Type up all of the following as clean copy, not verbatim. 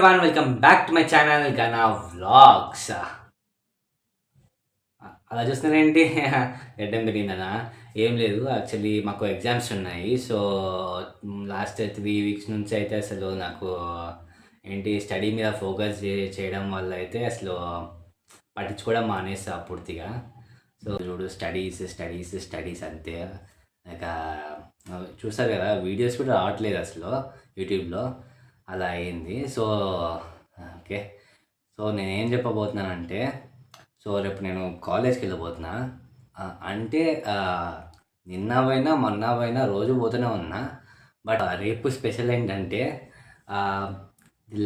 everyone, welcome back to my channel Gana Vlogs. అలా చూస్తున్నారేంటి? గడ్డం పెరిగిందనా? ఏం లేదు, యాక్చువల్లీ మాకు ఎగ్జామ్స్ ఉన్నాయి. సో లాస్ట్ 3 వీక్స్ నుంచి అయితే అసలు నాకు ఏంటి స్టడీ మీద ఫోకస్ చేయడం వల్ల అయితే అసలు పట్టించుకోవడం మానేస్తా పూర్తిగా. సో చూడు, స్టడీస్ స్టడీస్ స్టడీస్ అంతే. ఇంకా చూస్తారు కదా, వీడియోస్ కూడా రావట్లేదు అసలు యూట్యూబ్లో. అలా అయింది. సో ఓకే, సో నేనేం చెప్పబోతున్నానంటే, సో రేపు నేను కాలేజ్కి వెళ్ళబోతున్నా. అంటే నిన్న పోయినా మొన్న పోయినా రోజు పోతూనే ఉన్నా. బట్ రేపు స్పెషల్ ఏంటంటే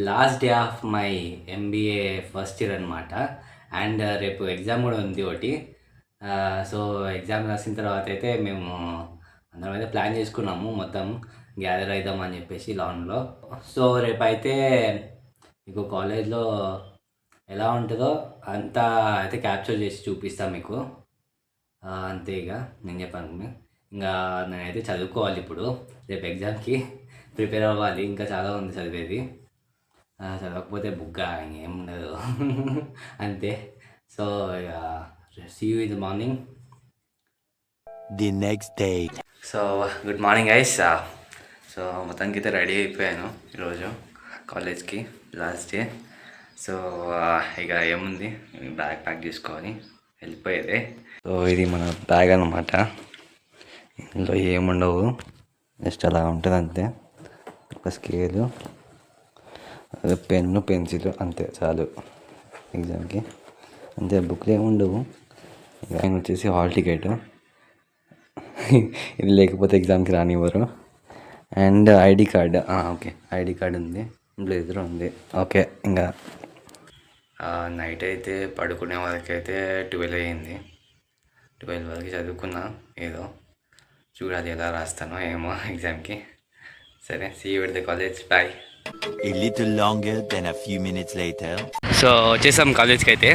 last day of my MBA first year అనమాట. అండ్ రేపు ఎగ్జామ్ కూడా ఉంది ఒకటి. సో ఎగ్జామ్ రాసిన తర్వాత అయితే మేము అందరం అయితే ప్లాన్ చేసుకున్నాము, మొత్తం గ్యాదర్ అవుదామని చెప్పేసి లాన్లో. సో రేపైతే మీకు కాలేజ్లో ఎలా ఉంటుందో అంతా అయితే క్యాప్చర్ చేసి చూపిస్తాను మీకు. అంతే, ఇక నేను చెప్పాను. ఇంకా నేనైతే చదువుకోవాలి ఇప్పుడు, రేపు ఎగ్జామ్కి ప్రిపేర్ అవ్వాలి. ఇంకా చాలా ఉంది చదివేది, చదవకపోతే బుగ్గా ఇంకేం ఉండదు. అంతే. So see you in the morning. The next day. So good morning guys. So మొత్తానికి అయితే రెడీ అయిపోయాను ఈరోజు కాలేజ్కి, లాస్ట్ డే. సో ఇక ఏముంది, బ్యాగ్ ప్యాక్ చేసుకొని వెళ్ళిపోయేదే. సో ఇది మన బ్యాగ్ అన్నమాట. ఇందులో ఏముండవు, జస్ట్ అలా ఉంటుంది అంతే. ఒక స్కేలు, పెన్ను, పెన్సిల్, అంతే చాలు ఎగ్జామ్కి. అంతే, బుక్లు ఏముండవు. ఇక ఆయన వచ్చేసి హాల్ టికెట్, ఇది లేకపోతే ఎగ్జామ్కి రానివ్వరు. And ID card, okay ID card ఉంది, బ్లేజర్ ఉంది. ఓకే, ఇంకా నైట్ అయితే పడుకునే వరకైతే 12 అయ్యింది. 12 వరకు చదువుకున్నా. ఏదో చూడాలి ఎలా రాస్తానో ఏమో ఎగ్జామ్కి. సరే, see you at the college, bye. A little longer than a few minutes later. So వచ్చేసాం కాలేజ్కి అయితే.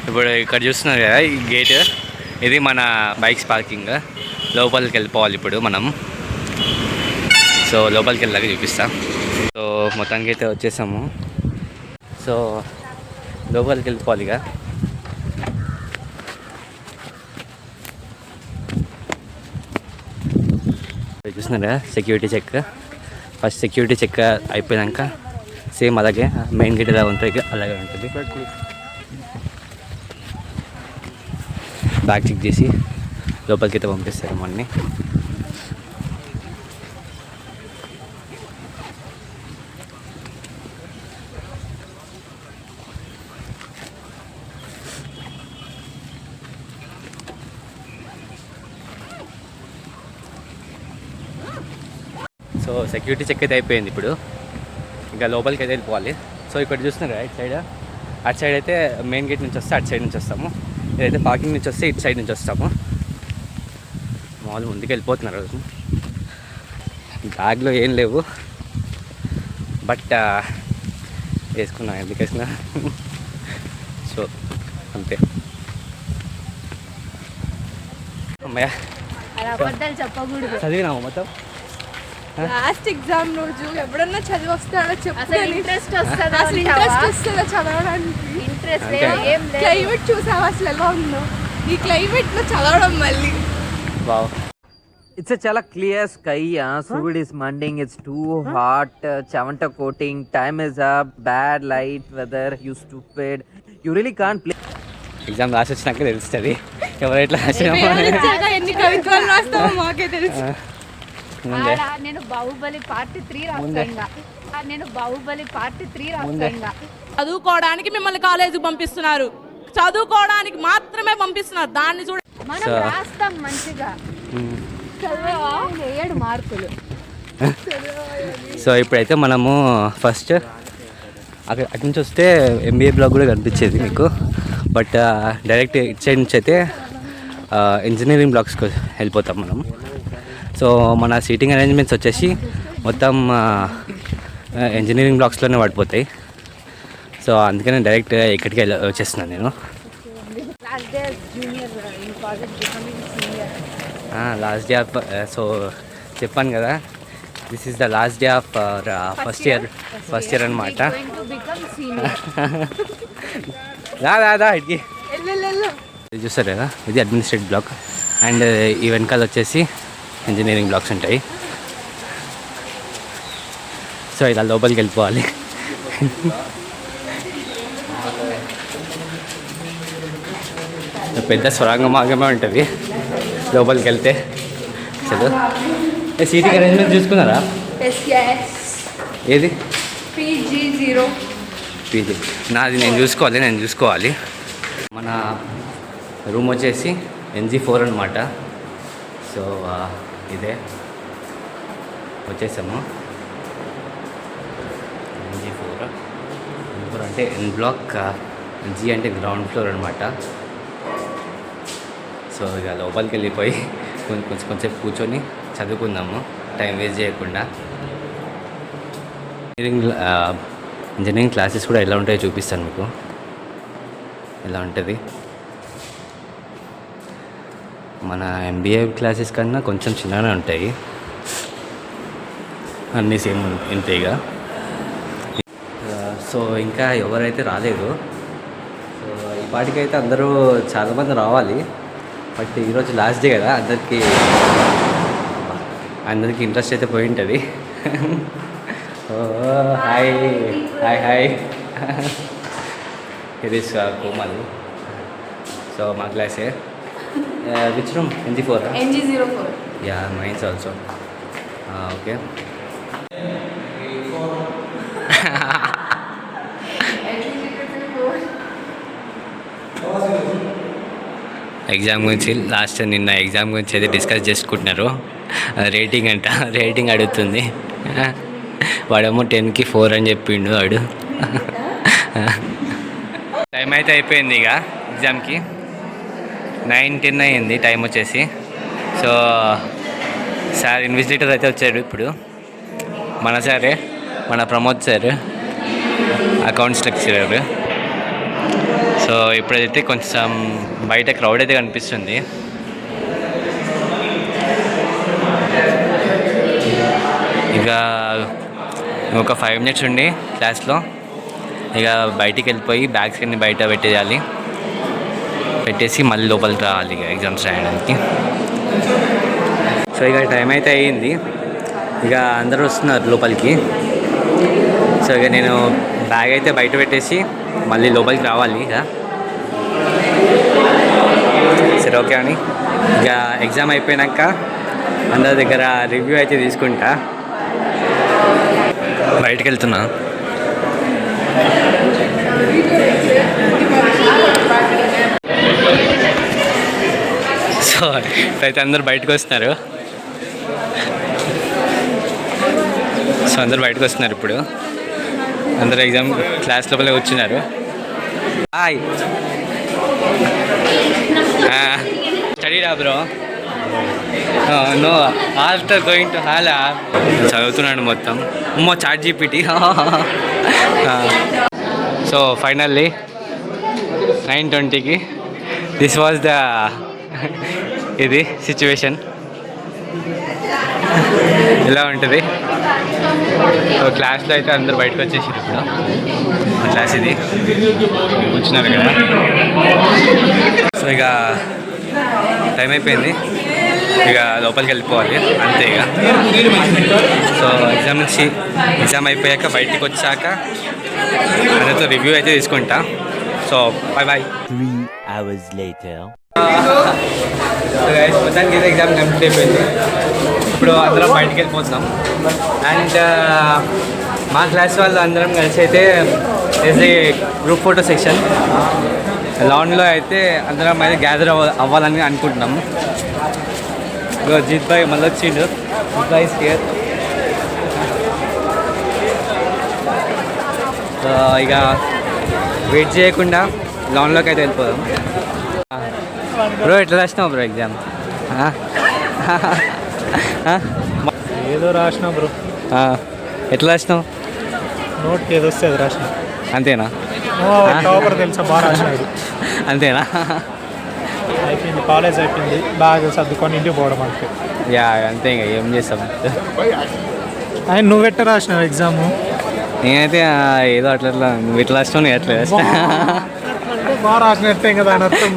ఇప్పుడు ఇక్కడ చూస్తున్నారు కదా, ఈ గేట్, ఇది మన బైక్స్ పార్కింగ్. లోపలికి వెళ్ళిపోవాలి ఇప్పుడు మనం. సో లోపలికి వెళ్ళాక చూపిస్తా. సో మొత్తానికి అయితే వచ్చేసాము. సో లోపలికి వెళ్ళిపోవాలి ఇక. చూస్తున్నారా, security check. First security check అయిపోయాక సేమ్ అలాగే మెయిన్ గేట్ ఎలా ఉంటుంది అలాగే ఉంటుంది. బ్యాగ్ చెక్ చేసి లోపలికి అయితే పంపిస్తారు మనని. సో సెక్యూరిటీ చెక్ అయితే అయిపోయింది. ఇప్పుడు ఇంకా లోపలికి అయితే వెళ్ళిపోవాలి. సో ఇక్కడ చూస్తున్నారు రైట్ సైడ్, అటు సైడ్ అయితే మెయిన్ గేట్ నుంచి వస్తే అటు సైడ్ నుంచి వస్తాము. ఇదైతే పార్కింగ్ నుంచి వస్తే ఇటు సైడ్ నుంచి వస్తాము. మామూలు ముందుకు వెళ్ళిపోతున్నారు. బ్యాగ్లో ఏం లేవు, బట్ వేసుకున్నా, ఎందుకు వేసుకున్నా. సో అంతే. అమ్మయ్య, చదివినాము మొత్తం. లాస్ట్ ఎగ్జామ్ రోజు ఎప్పుడన్నా చదివి వస్తాడో చెప్పు. ఇంట్రెస్ట్ వస్తుందా చదవడానికి? క్లైమేట్ చూసావా అసలు ఎలా ఉందో? ఈ క్లైమేట్ లో చదవడం మళ్ళీ. Wow, It's a chala clear sky. Sud is manding. It's too hot. Chavanta coating. Time is up. Bad light weather. You stupid. You really can't play. Exam రాసి వచ్చినాక తెలుస్తుంది ఎవరు ఎట్లా ఎన్ని కవిత్వాలు రాస్తావో మాకే తెలుసు. నేను బాహుబలి పార్ట్ 3 రాస్తా. నేను బాహుబలి పార్ట్ 3 రాస్తా. చదువుకోవడానికి మిమ్మల్ని కాలేజీకి పంపిస్తున్నారు, చదువుకోవడానికి మాత్రమే పంపిస్తున్నారు. దాన్ని చూడ మనం రాస్తాం మంచిగా. 7 మార్కులు. సో ఇప్పుడైతే మనము ఫస్ట్ అక్కడ అటు నుంచి వస్తే ఎంబీఏ బ్లాక్ కూడా కనిపించేది మీకు. బట్ డైరెక్ట్ ఇటు సైడ్ నుంచి అయితే ఇంజనీరింగ్ బ్లాక్స్కి వెళ్ళిపోతాం మనం. సో మన సీటింగ్ అరేంజ్మెంట్స్ వచ్చేసి మొత్తం ఇంజనీరింగ్ బ్లాక్స్లోనే పడిపోతాయి. సో అందుకని డైరెక్ట్ ఇక్కడికి వచ్చేస్తున్నాను నేను. లాస్ట్ డే సో చెప్పాను కదా, this is the last day of first year అనమాట. దా ఇటుకి ఇది చూస్తారు కదా, ఇది అడ్మినిస్ట్రేటివ్ బ్లాక్ అండ్ ఈ వెనకాల వచ్చేసి ఇంజనీరింగ్ బ్లాక్స్ ఉంటాయి. సో ఇలా లోపలికి వెళ్ళిపోవాలి. పెద్ద సొరంగ మార్గమే ఉంటుంది లోపలికి వెళ్తే. అసలు సీటింగ్ అరేంజ్మెంట్ చూసుకున్నారా? ఏది పీజీ నాది నేను చూసుకోవాలి. మన రూమ్ వచ్చేసి NG4 అనమాట. సో ఇదే వచ్చేసాము. NG4 అంటే N బ్లాక్, G అంటే గ్రౌండ్ ఫ్లోర్ అనమాట. సో ఇక లోపలికి వెళ్ళిపోయి కొంచెం కూర్చొని చదువుకుందాము, టైం వేస్ట్ చేయకుండా. ఇంజనీరింగ్ క్లాసెస్ కూడా ఎలా ఉంటాయో చూపిస్తాను మీకు. ఎలా ఉంటుంది మన MBA క్లాసెస్ కన్నా కొంచెం చిన్నగానే ఉంటాయి, అన్నీ సేమ్ ఇంతేగా. సో ఇంకా ఎవరైతే రాలేదు, సో ఈ పాటికైతే అందరూ చాలామంది రావాలి. బట్ ఈరోజు లాస్ట్ డే కదా, అందరికీ ఇంట్రెస్ట్ అయితే పోయి ఉంటుంది. హాయ్ హాయ్ హాయ్ ఇది కోమల్. సో మా క్లాసే. Which room? NG4. Yeah mines also. Okay. Exam గురించి నిన్న ఎగ్జామ్ గురించి అయితే డిస్కస్ చేసుకుంటున్నారు. రేటింగ్ అడుగుతుంది. వాడేమో 10కి 4 అని చెప్పిండు వాడు. టైం అయితే అయిపోయింది ఇక ఎగ్జామ్కి. 9:10 అయింది టైం వచ్చేసి. సో సార్ ఇన్విజిలేటర్ అయితే వచ్చాడు ఇప్పుడు. మన సారే, మన Pramod sir, accounts lecturer. So ఇప్పుడైతే కొంచెం బయట క్రౌడ్ అయితే కనిపిస్తుంది. ఇక ఒక 5 మినిట్స్ ఉండి క్లాస్లో ఇక బయటికి వెళ్ళిపోయి బ్యాగ్స్ అన్ని బయట పెట్టేసి మళ్ళీ లోపలికి రావాలి ఇక ఎగ్జామ్స్ రాయడానికి. సో ఇక టైం అయితే అయ్యింది, ఇక అందరూ వస్తున్నారు లోపలికి. సో ఇక నేను బ్యాగ్ అయితే బయట పెట్టేసి మళ్ళీ లోపలికి రావాలి ఇక. సరే ఓకే అని ఇక ఎగ్జామ్ అయిపోయాక అందరి దగ్గర రివ్యూ అయితే తీసుకుంటా. బయటకు వెళ్తున్నా. సో ఇప్పుడైతే అందరు బయటకు వస్తున్నారు. ఇప్పుడు అందరు ఎగ్జామ్ క్లాస్ లోపలే వచ్చినారు. హాయ్ స్టడీ రా bro? No, after going to హాలా చదువుతున్నాడు మొత్తం. ChatGPT. సో ఫైనల్లీ 9:20కి దిస్ వాజ్ ద ఇది సిచ్యువేషన్. ఇలా ఉంటుంది. సో క్లాస్లో అయితే అందరు బయటకు వచ్చేసారు. ఇప్పుడు క్లాస్ ఇది కూర్చున్నారు కదా. సో ఇక టైం అయిపోయింది, ఇక లోపలికి వెళ్ళిపోవాలి అంతే ఇక. సో ఎగ్జామ్ అయిపోయాక బయటికి వచ్చాక అందరితో రివ్యూ అయితే తీసుకుంటా. So bye. 3 hours later. మొత్తానికి అయితే ఎగ్జామ్ కంప్లీట్ అయిపోయింది. ఇప్పుడు అందరం బయటికి వెళ్ళిపోతున్నాం. అండ్ మా క్లాస్ వాళ్ళు అందరం కలిసి అయితే ఏ గ్రూప్ ఫోటో సెక్షన్ లాన్లో అయితే అందరం అయితే గ్యాదర్ అవ్వాలని అనుకుంటున్నాము. జీత్ భాయ్ మళ్ళీ వచ్చిండు. జీత్ భాయ్ ఇస్ హియర్. ఇక వెయిట్ చేయకుండా లాన్లోకి అయితే వెళ్ళిపోదాం. బ్రో ఎట్లా రాసినావు బ్రో ఎగ్జామ్? ఏదో రాసినా బ్రో. ఎట్లా రాసినావు? నోట్కి ఏదో వస్తే అది రాసిన. అంతేనా? టాపర్ తెలుసా, బాగా రాసినాడు. అంతేనా? అయిపోయింది, కాలేజ్ అయిపోయింది, బాగా సర్దుకొని ఇంటికి పోవడం అంతే. యా అంతే, ఇంకా ఏం చేస్తాం. ఆయన నువ్వు ఎట్ట రాసినావు ఎగ్జాము? నేనైతే ఏదో అట్లా నువ్వు ఇట్లా రాసినావు నేను ఎట్లా రాసినా. బాగా రాసినట్టే కదా అని అర్థం.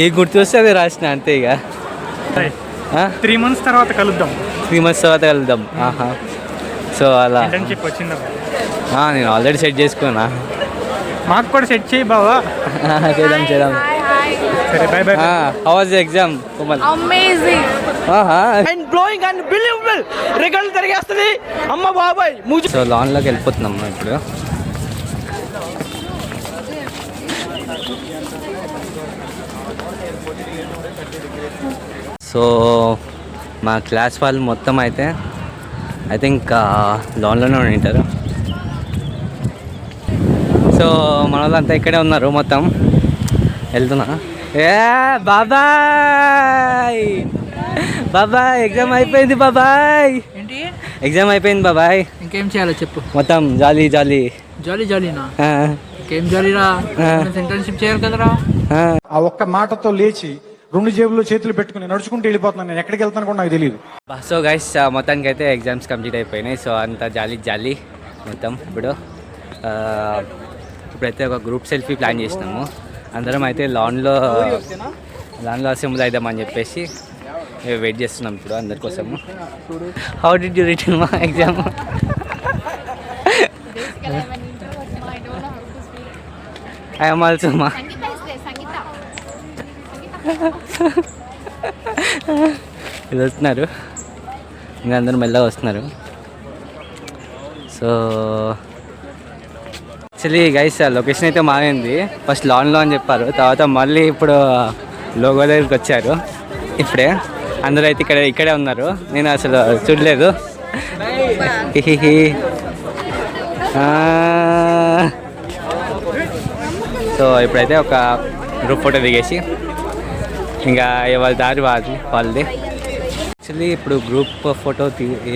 ఏ గుర్తు వస్తే అది రాసిన అంతే ఇక. 3 months తర్వాత కలుద్దాం. 3 months తర్వాత వెళ్దాం. సో అలా ఇంటర్న్షిప్ వచ్చిందా? నేను ఆల్రెడీ సెట్ చేసుకున్నా. మాకు కూడా సెట్ చేయి బావా. చేద్దాం. సరే bye bye. How was the exam Komal? Amazing. So లాన్లోకి వెళ్ళిపోతున్నాం ఇప్పుడు. సో మా క్లాస్ వాళ్ళు మొత్తం అయితే ఐ థింక్ లాన్లోనే ఉంటారు. సో మన వాళ్ళంతా ఇక్కడే ఉన్నారు మొత్తం. వెళ్తున్నా. బాబాయ్ ఎగ్జామ్ అయిపోయింది బాబాయ్. ఏంటి ఎగ్జామ్ అయిపోయింది బాబాయ్. ఇంకేం చేయాలో చెప్పు. మొత్తం జాలీ జాలీనా? ఇంకేం జాలీరా? ఇంటర్న్షిప్ చేయాలి కదరా. ఆ ఒక్క మాటతో లేచి 2 జేబుల్లో చేతులు పెట్టుకుని నడుచుకుంటూ వెళ్ళిపోతున్నాను. నేను ఎక్కడికి వెళ్తాను కూడా నాకు తెలియదు. సో గైస్ మొత్తానికి అయితే ఎగ్జామ్స్ కంప్లీట్ అయిపోయినాయి. సో అంతా జాలీ మొత్తం. ఇప్పుడైతే ఒక గ్రూప్ సెల్ఫీ ప్లాన్ చేసినాము. అందరం అయితే లాన్లో అసెంబ్లీ అయిద్దామని చెప్పేసి వెయిట్ చేస్తున్నాం ఇప్పుడు అందరి కోసము. హౌ డిడ్ యూ రిటన్ మా ఎగ్జామ్? ఐ am also మా ఇది వస్తున్నారు ఇంకా అందరూ మెల్లగా వస్తున్నారు. సో యాక్చువల్లీ గైస్ లొకేషన్ అయితే మారింది. ఫస్ట్ లాన్లో అని చెప్పారు, తర్వాత మళ్ళీ ఇప్పుడు లోగో దగ్గరికి వచ్చారు. ఇప్పుడే అందరూ అయితే ఇక్కడే ఉన్నారు. నేను అసలు చూడలేదు. సో ఇప్పుడైతే ఒక గ్రూప్ ఫోటో దిగేసి ఇంకా ఎవరి దారి వాళ్ళది. యాక్చువల్లీ ఇప్పుడు గ్రూప్ ఫోటో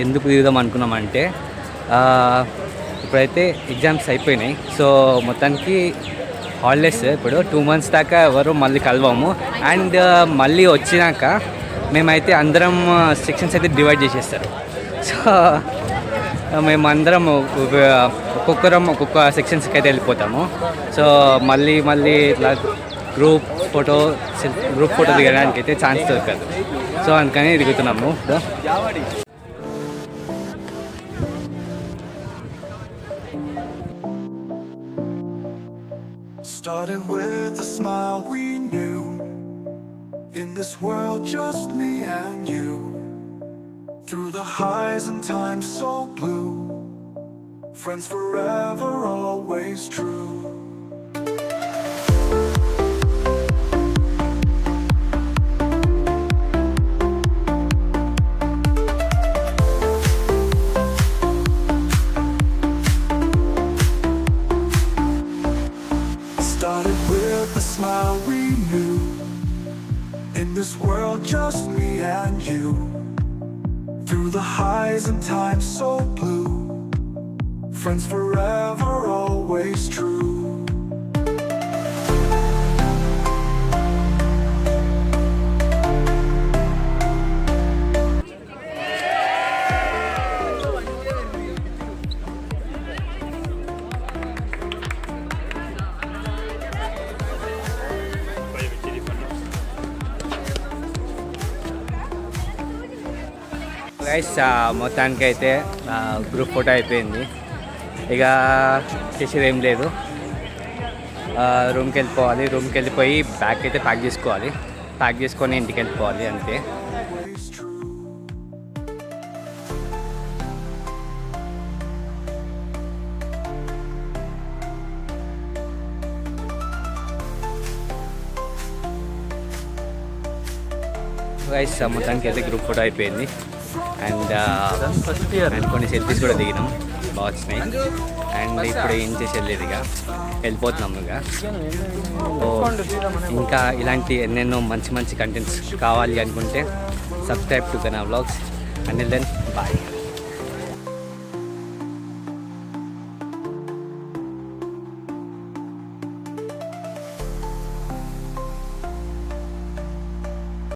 ఎందుకు దిగుదాం అనుకున్నామంటే ఇప్పుడైతే ఎగ్జామ్స్ అయిపోయినాయి. సో మొత్తానికి హాలిడేస్ ఇప్పుడు 2 months దాకా ఎవరు మళ్ళీ కలవము. అండ్ మళ్ళీ వచ్చినాక మేమైతే అందరం సెక్షన్స్ అయితే డివైడ్ చేసేస్తారు. సో మేమందరం ఒక్కొక్క సెక్షన్స్కి అయితే వెళ్ళిపోతాము. సో మళ్ళీ ఇట్లా గ్రూప్ ఫోటో దిగడానికి అయితే ఛాన్స్ దొరకదు. సో అందుకని దిగుతున్నాము. Started with a smile we knew. In this world, just me and you. Through the highs and times so blue. Friends forever, always true. Started with a smile we knew. In this world, just me and you. Through the highs and times so blue. Friends forever, always true. Guys మొత్తానికి అయితే group photo అయిపోయింది. ఇక చేసేది ఏం లేదు. రూమ్కి వెళ్ళిపోవాలి. రూమ్కి వెళ్ళిపోయి బ్యాగ్ అయితే ప్యాక్ చేసుకోవాలి. ప్యాక్ చేసుకొని ఇంటికి వెళ్ళిపోవాలి అంతే. గైస్ మొత్తానికి అయితే గ్రూప్ ఫోటో అయిపోయింది. అండ్ కొన్ని సెల్ఫీస్ కూడా దిగినాం, బాగా వచ్చినాయి. అండ్ ఇప్పుడు ఏం చేసేది ఇక వెళ్ళిపోతున్నాము. ఇంకా ఇలాంటి ఎన్నెన్నో మంచి కంటెంట్స్ కావాలి అనుకుంటే subscribe to Gana vlogs. And then bye.